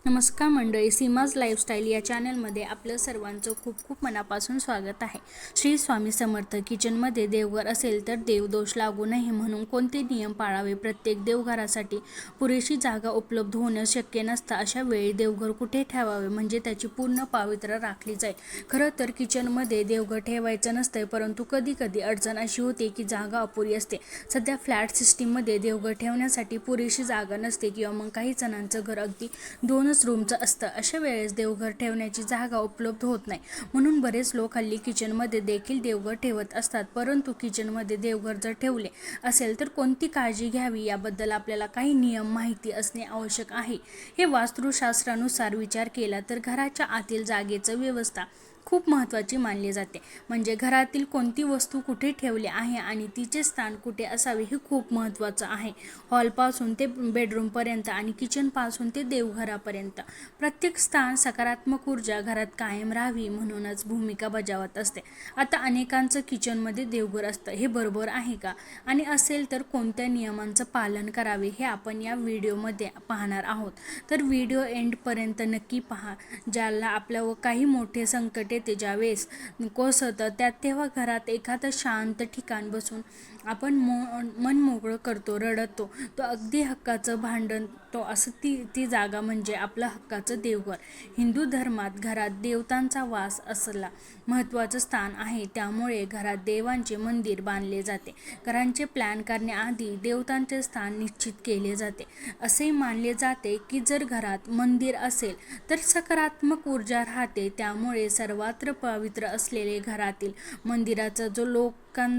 नमस्कार मंडळी, सीमाज लाईफस्टाईल या चॅनलमध्ये आपलं सर्वांचं खूप खूप मनापासून स्वागत आहे. श्री स्वामी समर्थ. किचनमध्ये देवघर असेल तर देवदोष लागू नये म्हणून कोणते नियम पाळावे? प्रत्येक देवघरासाठी पुरेशी जागा उपलब्ध होणं शक्य नसतं. अशा वेळी देवघर कुठे ठेवावे म्हणजे त्याची पूर्ण पावित्र्य राखली जाईल? खरं तर किचनमध्ये देवघर ठेवायचं नसतंय, परंतु कधी कधी अडचण अशी होते की जागा अपुरी असते. सध्या फ्लॅट सिस्टीममध्ये देवघर ठेवण्यासाठी पुरेशी जागा नसते किंवा मग काही जणांचं घर अगदी 2 रूमचं असतं. अशा वेळेस देवघर ठेवण्याची जागा उपलब्ध होत नाही, म्हणून बरेच लोक हल्ली किचनमध्ये देखील देवघर ठेवत असतात. परंतु किचनमध्ये देवघर जर ठेवले असेल तर कोणती काळजी घ्यावी याबद्दल आपल्याला काही नियम माहिती असणे आवश्यक आहे. हे वास्तुशास्त्रानुसार विचार केला तर घराच्या आतील जागेचं व्यवस्था खूप महत्त्वाची मानली जाते. म्हणजे घरातील कोणती वस्तू कुठे ठेवली आहे आणि तिचे स्थान कुठे असावे हे खूप महत्त्वाचं आहे. हॉलपासून ते बेडरूमपर्यंत आणि किचनपासून ते देवघरापर्यंत प्रत्येक स्थान सकारात्मक ऊर्जा घरात कायम राहावी म्हणूनच भूमिका बजावत असते. आता अनेकांचं किचनमध्ये देवघर असतं, हे बरोबर आहे का? आणि असेल तर कोणत्या नियमांचं पालन करावे हे आपण या व्हिडिओमध्ये पाहणार आहोत. तर व्हिडिओ एंडपर्यंत नक्की पहा. ज्याला आपल्यावर काही मोठे संकट येते, ज्यावेळेस कोसळतं त्यात, तेव्हा घरात एखादं शांत ठिकाण बसून आपण मन मोकळं करतो, रडतो, तो अगदी हक्काचं भांडण तो असं ती जागा म्हणजे आपलं हक्काचं देवघर. हिंदू धर्मात घरात देवतांचा वास असला महत्त्वाचं स्थान आहे, त्यामुळे घरात देवांचे मंदिर बांधले जाते. घरांचे प्लॅन करण्याआधी देवतांचे स्थान निश्चित केले जाते. असे मानले जाते की जर घरात मंदिर असेल तर सकारात्मक ऊर्जा राहते. त्यामुळे सर्वत्र पवित्र असलेले घरातील मंदिराचा जो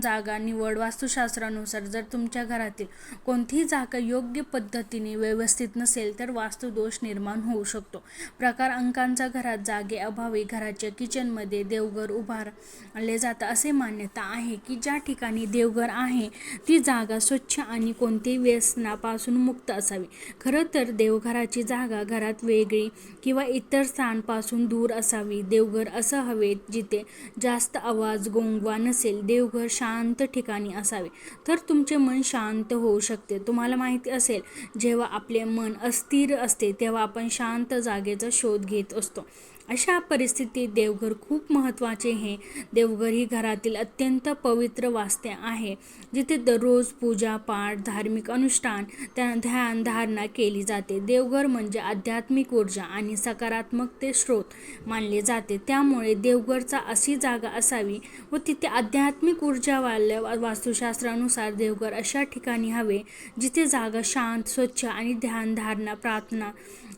जागा निवड वास्तुशास्त्रानुसार जर तुमच्या घरातील कोणतीही जागा योग्य पद्धतीने व्यवस्थित नसेल तर वास्तुदोष निर्माण होऊ शकतो. प्रकार अंकांचा घरात जागे अभावी घराच्या किचनमध्ये देवघर उभारले जातं. असे मान्यता आहे की ज्या ठिकाणी देवघर आहे ती जागा स्वच्छ आणि कोणत्याही व्यसनापासून मुक्त असावी. खरं तर देवघराची जागा घरात वेगळी किंवा इतर स्थानापासून दूर असावी. देवघर असं हवे जिथे जास्त आवाज गोंगवा नसेल. देवघर शांत ठिकाणी असावे तर तुमचे मन शांत होऊ शकते. तुम्हाला माहिती असेल, जेव्हा आपले मन अस्थिर असते तेव्हा आपण शांत जागेचा शोध घेत असतो. अशा परिस्थितीत देवघर खूप महत्त्वाचे आहे. देवघर ही घरातील अत्यंत पवित्र वास्तू आहे, जिथे दररोज पूजा पाठ, धार्मिक अनुष्ठान, ध्यान धारणा केली जाते. देवघर म्हणजे आध्यात्मिक ऊर्जा आणि सकारात्मकते स्रोत मानले जाते. त्यामुळे देवघरचा अशी जागा असावी व तिथे आध्यात्मिक ऊर्जा वाढल्या. वास्तुशास्त्रानुसार देवघर अशा ठिकाणी हवे जिथे जागा शांत, स्वच्छ आणि ध्यान धारणा प्रार्थना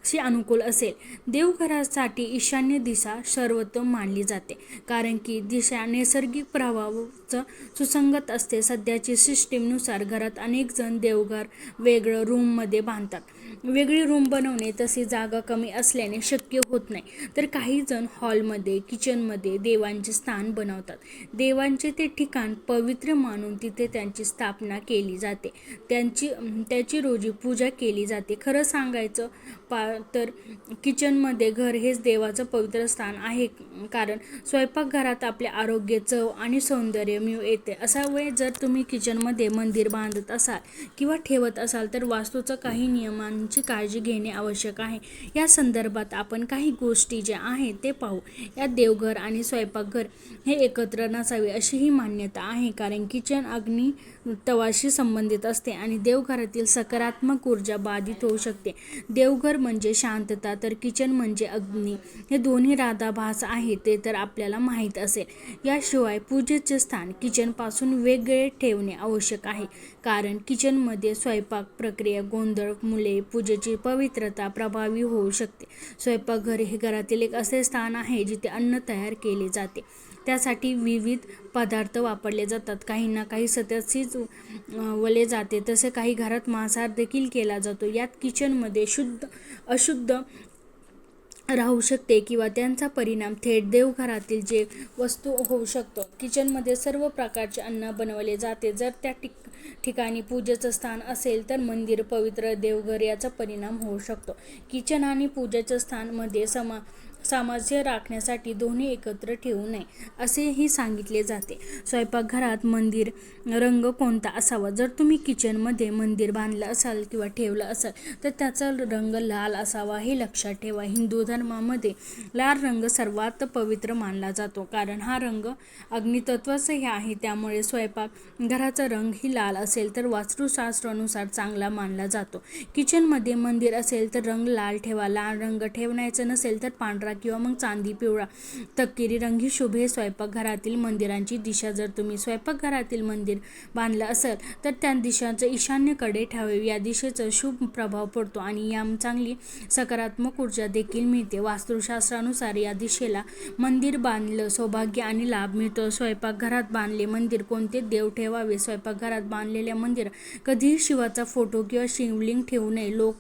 शी अनुकूल असेल. देवघरासाठी ईशान्य दिशा सर्वोत्तम मानली जाते, कारण की दिशा नैसर्गिक प्रभावाचं सुसंगत असते. सध्याची सिस्टीमनुसार घरात अनेक जण देवघर वेगळं रूममध्ये बांधतात. वेगळी रूम बनवणे तशी जागा कमी असल्याने शक्य होत नाही, तर काही जण हॉलमध्ये, किचनमध्ये देवांचे स्थान बनवतात. देवांचे ते ठिकाण पवित्र मानून तिथे त्यांची स्थापना केली जाते, त्याची रोजी पूजा केली जाते. खरं सांगायचं तर किचनमध्ये घर हेच देवाचं पवित्र स्थान आहे, कारण स्वयंपाकघरात आपले आरोग्य, चव आणि सौंदर्य मिळू येते. असा वेळ जर तुम्ही किचनमध्ये मंदिर बांधत असाल किंवा ठेवत असाल तर वास्तूचं काही नियमांची काळजी घेणे आवश्यक आहे. या संदर्भात आपण काही गोष्टी ज्या आहेत ते पाहू. यात देवघर आणि स्वयंपाकघर हे एकत्र नसावे अशी ही मान्यता आहे, कारण किचन अग्नी तवाशी संबंधित असते आणि देवघरातील सकारात्मक ऊर्जा बाधित होऊ शकते. देवघर म्हणजे शांतता तर किचन म्हणजे अग्नी, हे दोन्ही राधाभास आहे ते तर आपल्याला माहीत असेल. याशिवाय पूजेचे स्थान किचनपासून वेगळे ठेवणे आवश्यक आहे, कारण किचनमध्ये स्वयंपाक प्रक्रिया, गोंधळ, मुले, पूजेची पवित्रता प्रभावी होऊ शकते. स्वयंपाकघर हे घरातील एक असे स्थान आहे जिथे अन्न तयार केले जाते. त्यासाठी विविध पदार्थ वापरले जातात. काही ना काही सतत वले जाते, तसे काही घरात मांसाहार देखील केला जातो. यात किचनमध्ये अशुद्ध राहू शकते किंवा त्यांचा परिणाम थेट देवघरातील जे वस्तू होऊ शकतो. किचनमध्ये सर्व प्रकारचे अन्न बनवले जाते. जर त्या ठिकाणी पूजेचं स्थान असेल तर मंदिर, पवित्र देवघर याचा परिणाम होऊ शकतो. किचन आणि पूजेचं स्थान मध्ये सामर्थ्य राखण्यासाठी दोन्ही एकत्र ठेवू नये असेही सांगितले जाते. स्वयंपाकघरात मंदिर रंग कोणता असावा? जर तुम्ही किचनमध्ये मंदिर बांधलं असाल किंवा ठेवलं असाल तर त्याचा रंग लाल असावा हे लक्षात ठेवा. हिंदू धर्मामध्ये लाल रंग सर्वात पवित्र मानला जातो, कारण हा रंग अग्नितत्वाचाही आहे. त्यामुळे स्वयंपाकघराचा रंग ही लाल असेल तर वास्तुशास्त्रानुसार चांगला मानला जातो. किचनमध्ये मंदिर असेल तर रंग लाल ठेवा. लाल रंग ठेवण्याचा नसेल तर पांढरा किंवा मग चांदी, पिवळा, तपकिरी रंग ही शुभ. स्वयंपाकघरातील मंदिरांची दिशा. जर तुम्ही स्वयंपाकघरातील मंदिर बांधलं असेल तर त्या दिशाचं ईशान्येकडे ठेवावे. या दिशेचा शुभ प्रभाव पडतो आणि या चांगली सकारात्मक ऊर्जा देखील मिळते. वास्तुशास्त्रानुसार या दिशेला मंदिर बांधलं सौभाग्य आणि लाभ मिळतो. स्वयंपाकघरात बांधले मंदिर कोणते देव ठेवावे? स्वयंपाकघरात बांधलेल्या मंदिर कधीही शिवाचा फोटो किंवा शिवलिंग ठेवू नये. लोक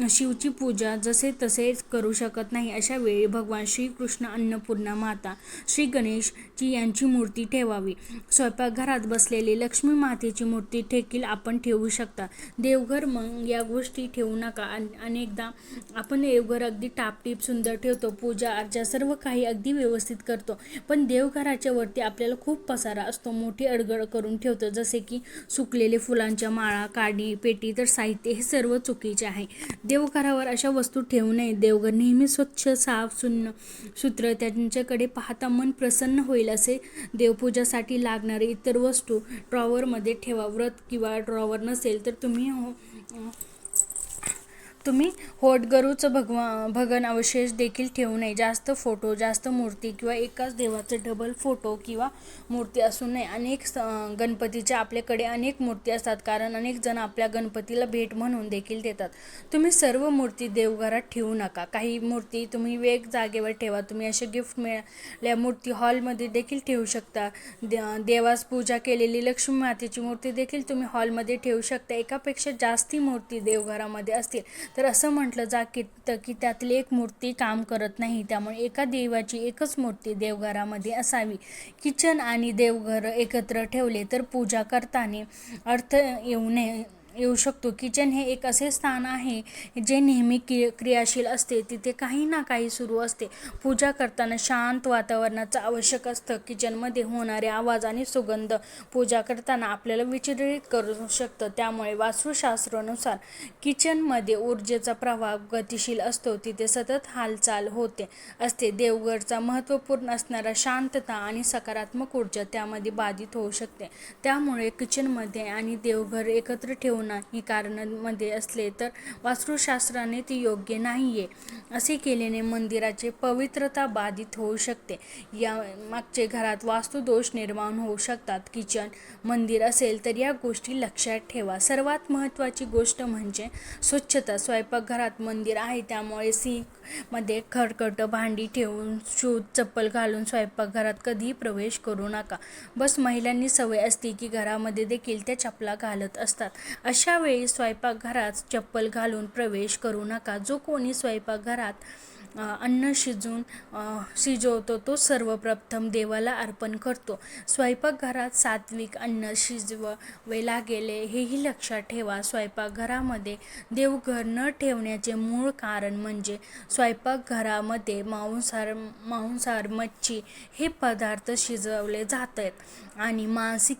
शिवची पूजा जसे तसे करू शकत नाही. अशा वेळी भगवान श्रीकृष्ण, अन्नपूर्णा माता, श्री गणेशची यांची मूर्ती ठेवावी. स्वयंपाकघरात बसलेली लक्ष्मी मातेची मूर्ती देखील आपण ठेवू शकता. देवघर मग या गोष्टी ठेवू नका. अनेकदा आपण देवघर अगदी टापटीप सुंदर ठेवतो, पूजा अर्चा सर्व काही अगदी व्यवस्थित करतो, पण देवघराच्या वरती आपल्याला खूप पसारा असतो, मोठी अडगळ करून ठेवतो, जसे की सुकलेले फुलांच्या माळा, काडी, पेटी, तर साहित्य हे सर्व चुकीचे आहे. देवघरावर अशा वस्तू ठेवू नये. देवघर नेहमी स्वच्छ, साफ, सूत्र, त्यांच्याकडे पाहता मन प्रसन्न होईल असे देवपूजासाठी लागणारे इतर वस्तू ड्रॉवरमध्ये ठेवा. व्रत किंवा ड्रॉवर नसेल तर तुम्ही होटगरूचं भगन अवशेष देखील ठेवू नये. जास्त फोटो, जास्त मूर्ती किंवा एकाच देवाचे डबल फोटो किंवा मूर्ती असू नये. गणपतीच्या आपल्याकडे अनेक मूर्ती असतात, कारण अनेक जण आपल्या गणपतीला भेट म्हणून देखील देतात. तुम्ही सर्व मूर्ती देवघरात ठेवू नका. काही मूर्ती तुम्ही वेग जागेवर ठेवा. तुम्ही असे गिफ्ट मिळाल्या मूर्ती हॉलमध्ये देखील ठेवू शकता. देवास पूजा केलेली लक्ष्मी मातेची मूर्ती देखील तुम्ही हॉलमध्ये ठेवू शकता. एकापेक्षा जास्ती मूर्ती देवघरामध्ये असतील तर असं म्हटलं की त्यातली एक मूर्ती काम करत नाही. त्यामुळे एका देवाची एकच मूर्ती देवघरामध्ये असावी. किचन आणि देवघर एकत्र ठेवले तर पूजा करताना अर्थ येऊ शकतो. किचन हे एक असे स्थान आहे जे नेहमी क्रियाशील असते. तिथे काही ना काही सुरू असते. पूजा करताना शांत वातावरणाचं आवश्यक असतं. किचनमध्ये होणारे आवाज आणि सुगंध पूजा करताना आपल्याला विचलित करू शकतं. त्यामुळे वास्तुशास्त्रानुसार किचनमध्ये ऊर्जेचा प्रवाह गतिशील असतो. तिथे सतत हालचाल होते असते. देवघरचा महत्त्वपूर्ण असणारा शांतता आणि सकारात्मक ऊर्जा त्यामध्ये बाधित होऊ शकते. त्यामुळे किचनमध्ये आणि देवघर एकत्र ठेवून ही कारणांमध्ये असले तर वास्तुशास्त्राने ती योग्य नाहीये. असे केल्याने मंदिराची पवित्रता बाधित होऊ शकते. या मागचे घरात वास्तुदोष निर्माण होऊ शकतात. किचन मंदिर असेल तर या गोष्टी लक्षात ठेवा. सर्वात महत्त्वाची गोष्ट म्हणजे स्वच्छता. स्वयंपाकघरात मंदिर आहे त्यामुळे सिंकमध्ये खरकट भांडी ठेवून शूज, चप्पल घालून स्वयंपाकघरात कधीही प्रवेश करू नका. बस महिलांनी सवय असते की घरामध्ये देखील त्या चपला घालत असतात. अशा वेळी स्वयंपाकघरात चप्पल घालून प्रवेश करू नका. जो कोणी स्वयंपाकघरात अन्न शिजवतो तो सर्वप्रथम देवाला अर्पण करतो. स्वयंपाकघरात सात्विक अन्न शिजवावे लागेल हेही लक्षात ठेवा. स्वयंपाकघरामध्ये देवघर न ठेवण्याचे मूळ कारण म्हणजे स्वयंपाकघरामध्ये मांसाहार, मच्छी हे पदार्थ शिजवले जातात आणि मासिक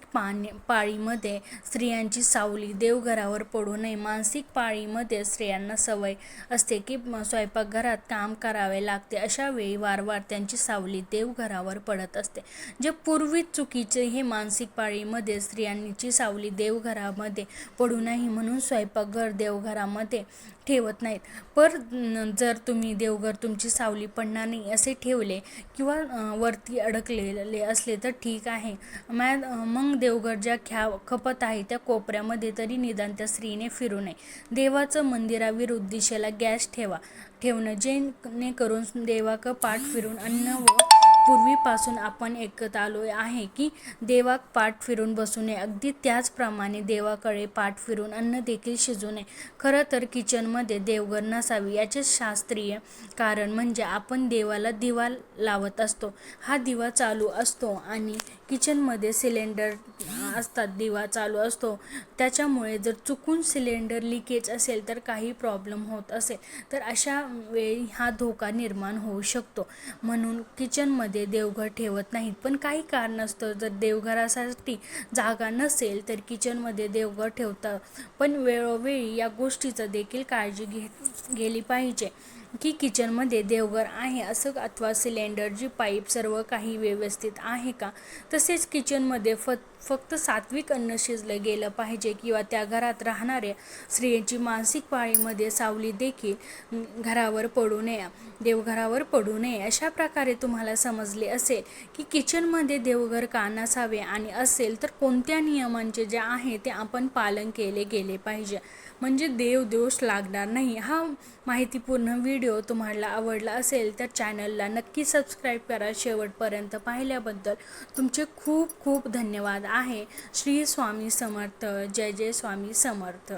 पाळीमध्ये स्त्रियांची सावली देवघरावर पडू नये. मासिक पाळीमध्ये स्त्रियांना सवय असते की स्वयंपाकघरात काम करावे लागते. अशा वेळी वारंवार त्यांची सावली देवघरावर पडत असते, जे पूर्वी चुकीचे. हे मासिक पाळीमध्ये स्त्रियांची सावली देवघरामध्ये पडू नये म्हणून स्वयंपाकघर देवघरामध्ये ठेवत नाहीत. जर तुम्ही देवघर तुमची सावली पडणार नाही असे ठेवले किंवा वरती अडकलेले असले तर ठीक आहे. मग देवघर ज्या खपत आहे त्या कोपऱ्यामध्ये तरी निदान त्या स्त्रीने फिरू नये. देवाचं मंदिराविरुद्ध दिशेला गॅस ठेवणं जेणेकरून देवाक पाठ फिरून अन्न व पूर्वीपासून आपण ऐकत आलो आहे की देवाक पाठ फिरून बसू नये, अगदी त्याचप्रमाणे देवाकडे पाठ फिरून अन्न देखील शिजू नये. खरं तर किचनमध्ये देवघर नसावी. याचे शास्त्रीय कारण म्हणजे आपण देवाला दिवा लावत असतो. हा दिवा चालू असतो आणि किचनमध्ये सिलेंडर असतात, दिवा चालू असतो, त्याच्यामुळे जर चुकून सिलेंडर लिकेज असेल तर काही प्रॉब्लेम होत असेल तर अशा वेळी हा धोका निर्माण होऊ शकतो. म्हणून किचनमध्ये देवघर ठेवत नाहीत. पण काही कारणास्तव जर देवघरासाठी जागा नसेल तर किचनमध्ये देवघर ठेवतात. पण वेळोवेळी या गोष्टीचं देखील काळजी गेली पाहिजे की किचनमध्ये देवघर आहे असं, अथवा सिलेंडरची पाईप सर्व काही व्यवस्थित आहे का. तसेच किचनमध्ये फक्त सात्विक अन्न शिजलं गेलं पाहिजे किंवा त्या घरात राहणाऱ्या स्त्रियांची मासिक पाळीमध्ये सावली देखील घरावर पडू नये, देवघरावर पडू नये. अशा प्रकारे तुम्हाला समजले असेल की किचनमध्ये देवघर का नसावे आणि असेल तर कोणत्या नियमांचे जे आहे ते आपण पालन केले गेले पाहिजे, म्हणजे देवदोष लागणार नाही. हा माहितीपूर्ण व्हिडिओ तुम्हाला आवडला असेल तर चॅनलला नक्की सबस्क्राईब करा. शेवटपर्यंत पाहिल्याबद्दल तुमचे खूप खूप धन्यवाद आहे. श्री स्वामी समर्थ. जय जय स्वामी समर्थ.